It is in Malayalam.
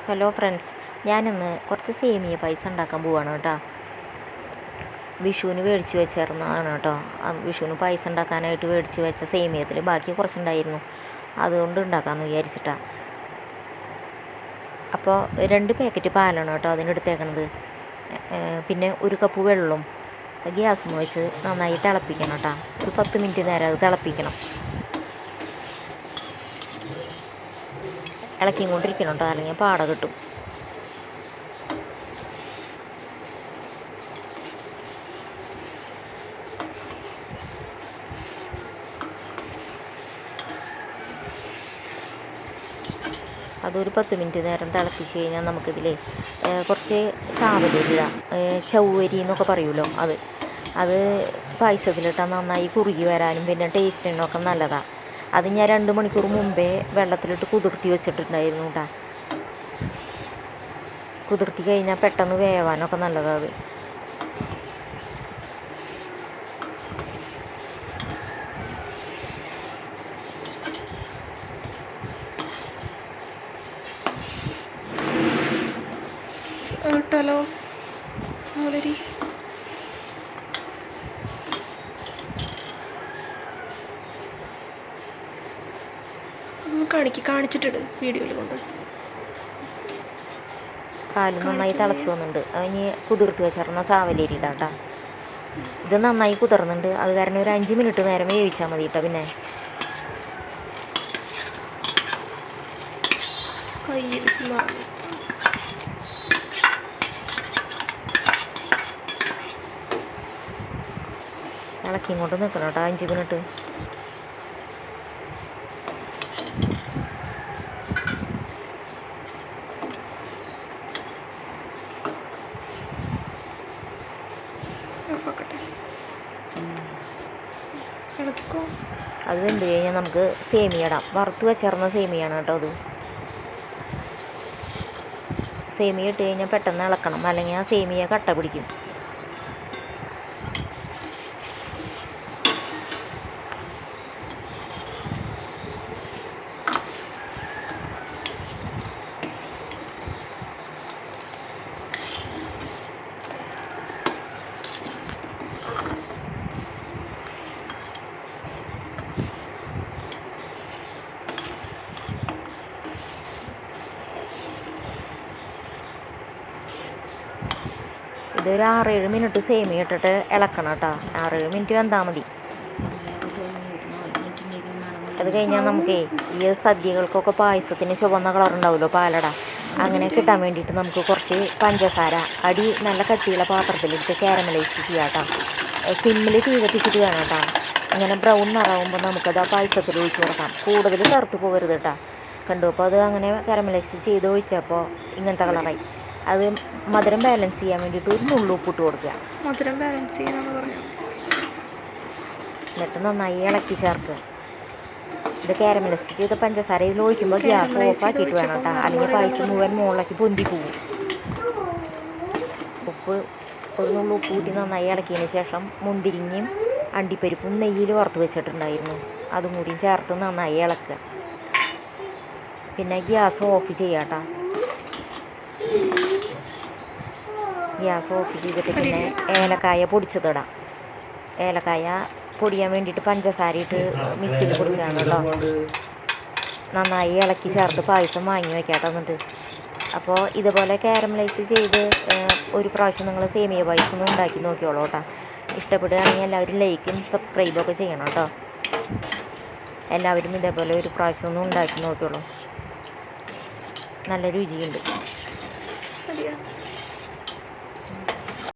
ഹലോ ഫ്രണ്ട്സ്, ഞാനിന്ന് കുറച്ച് സേമിയ പായസം ഉണ്ടാക്കാൻ പോവാണ് കേട്ടോ. വിഷുവിന് മേടിച്ച് വെച്ചിരുന്നതാണ് കേട്ടോ. വിഷുവിന് പായസം ഉണ്ടാക്കാനായിട്ട് മേടിച്ച് വെച്ച സേമിയത്തിൽ ബാക്കി കുറച്ചുണ്ടായിരുന്നു, അതുകൊണ്ട് ഉണ്ടാക്കാമെന്ന് വിചാരിച്ചിട്ടാണ്. അപ്പോൾ 2 പാക്കറ്റ് പാലാണ് കേട്ടോ അതിനെടുത്തേക്കണത്. പിന്നെ 1 കപ്പ് വെള്ളം ഗ്യാസ് വെച്ച് നന്നായി തിളപ്പിക്കണം കേട്ടോ. ഒരു 10 മിനിറ്റ് നേരം അത് തിളപ്പിക്കണം. ഇളക്കിയും കൊണ്ടിരിക്കണം കേട്ടോ, അല്ലെങ്കിൽ പാട കിട്ടും. അതൊരു 10 മിനിറ്റ് നേരം തിളപ്പിച്ച് കഴിഞ്ഞാൽ നമുക്കിതിൽ കുറച്ച് സാവരി ഇടാം. ചവ്വരി എന്നൊക്കെ പറയുമല്ലോ, അത് പായസത്തിലിട്ടാൽ നന്നായി കുറുകി വരാനും പിന്നെ ടേസ്റ്റിനൊക്കെ നല്ലതാണ്. അത് ഞാൻ 2 മണിക്കൂർ മുമ്പേ വെള്ളത്തിലിട്ട് കുതിർത്തി വെച്ചിട്ടുണ്ടായിരുന്നു കേട്ടോ. കുതിർത്തി കഴിഞ്ഞാൽ പെട്ടെന്ന് വേവാനൊക്കെ നല്ലതാണ് അത്. ഇട്ടാലോ വളരെ കാണിച്ചിട്ടുണ്ട് വീഡിയോയിൽ കൊണ്ട്. പാല് നന്നായി തിളച്ച് വന്നിട്ടുണ്ട്. അതിന് കുതിർത്ത് വെച്ചിരുന്ന സാവലേരി ഇടാം കേട്ടോ. ഇത് നന്നായി കുതിർന്നുണ്ട്, അത് കാരണം ഒരു 5 മിനിറ്റ് നേരം വേവിച്ചാൽ മതി കേട്ടോ. പിന്നെ ഇളക്കി ഇങ്ങോട്ട് നിൽക്കണം കേട്ടോ 5 മിനിറ്റ്. അത് വെന്ത് കഴിഞ്ഞാൽ നമുക്ക് സേമിയ ഇടാം. വറുത്ത് വെച്ചിരുന്ന സേമിയാണ് കേട്ടോ അത്. സേമിയ ഇട്ട് കഴിഞ്ഞാൽ പെട്ടെന്ന് ഇളക്കണം, അല്ലെങ്കിൽ ആ സേമിയ കട്ട പിടിക്കും. ഇതൊരു 6-7 മിനിറ്റ് സേമിയ ഇട്ടിട്ട് ഇളക്കണം കേട്ടോ. 6-7 മിനിറ്റ് വെന്താൽ മതി. അത് കഴിഞ്ഞാൽ നമുക്കേ ഈ സദ്യകൾക്കൊക്കെ പായസത്തിന് ചുവന്ന കളറുണ്ടാവുമല്ലോ പാലട, അങ്ങനെ കിട്ടാൻ വേണ്ടിയിട്ട് നമുക്ക് കുറച്ച് പഞ്ചസാര അടി നല്ല കട്ടിയുള്ള പാത്രത്തിലിട്ട് കാരമലൈസ് ചെയ്യാം കേട്ടോ. സിമ്മിൽ തീ കത്തിച്ചിട്ട് വേണം കേട്ടോ. ഇങ്ങനെ ബ്രൗൺ നിറാവുമ്പോൾ നമുക്കത് ആ പായസത്തിൽ ഒഴിച്ച് കൊടുക്കാം. കൂടുതൽ കറുത്ത് പോകരുത് കേട്ടോ. കണ്ടു, അപ്പോൾ അത് അങ്ങനെ കാരമലൈസ് ചെയ്ത് ഒഴിച്ചപ്പോൾ ഇങ്ങനത്തെ കളറായി. അത് മധുരം ബാലൻസ് ചെയ്യാൻ വേണ്ടിയിട്ട് 1 നുള്ളു ഉപ്പിട്ട് കൊടുക്കുക. മധുരം ബാലൻസ് ചെയ്യാന്ന് പറഞ്ഞു. എന്നിട്ട് നന്നായി ഇളക്കി ചേർക്കുക. ഇത് കാരമലൈസ് ചെയ്ത പഞ്ചസാര ഇതിൽ ഒഴിക്കുമ്പോൾ ഗ്യാസ് ഓഫാക്കിയിട്ട് വേണം കേട്ടോ, അല്ലെങ്കിൽ പായസം മുഴുവൻ മുകളിലേക്ക് പൊന്തി പോകും. ഉപ്പ് 1 നുള്ളു ഉപ്പ് കൂട്ടി നന്നായി ഇളക്കിയതിന് ശേഷം മുന്തിരിങ്ങയും അണ്ടിപ്പരിപ്പും നെയ്യിൽ വറുത്ത് വെച്ചിട്ടുണ്ടായിരുന്നു, അതും കൂടി ചേർത്ത് നന്നായി ഇളക്കുക. പിന്നെ ഗ്യാസ് ഓഫ് ചെയ്യാം കേട്ടോ. ഗ്യാസ് ഓഫ് ചെയ്തിട്ട് പിന്നെ ഏലക്കായ പൊടിച്ചതിടാം. ഏലക്കായ പൊടിയാൻ വേണ്ടിയിട്ട് പഞ്ചസാര ഇട്ട് മിക്സിയിൽ പൊടിച്ചതാണ് കേട്ടോ. നന്നായി ഇളക്കി ചേർത്ത് പായസം വാങ്ങി വയ്ക്കാട്ടോ. എന്നിട്ട് അപ്പോൾ ഇതുപോലെ കാരമലൈസ് ചെയ്ത് ഒരു പ്രാവശ്യം നിങ്ങൾ സേമിയ പായസം ഉണ്ടാക്കി നോക്കിയോളൂ കേട്ടോ. ഇഷ്ടപ്പെടുകയാണെങ്കിൽ എല്ലാവരും ലൈക്കും സബ്സ്ക്രൈബും ഒക്കെ ചെയ്യണം കേട്ടോ. എല്ലാവരും ഇതേപോലെ ഒരു പ്രാവശ്യം ഒന്ന് ഉണ്ടാക്കി നോക്കിയോളൂ, നല്ല രുചിയുണ്ട്.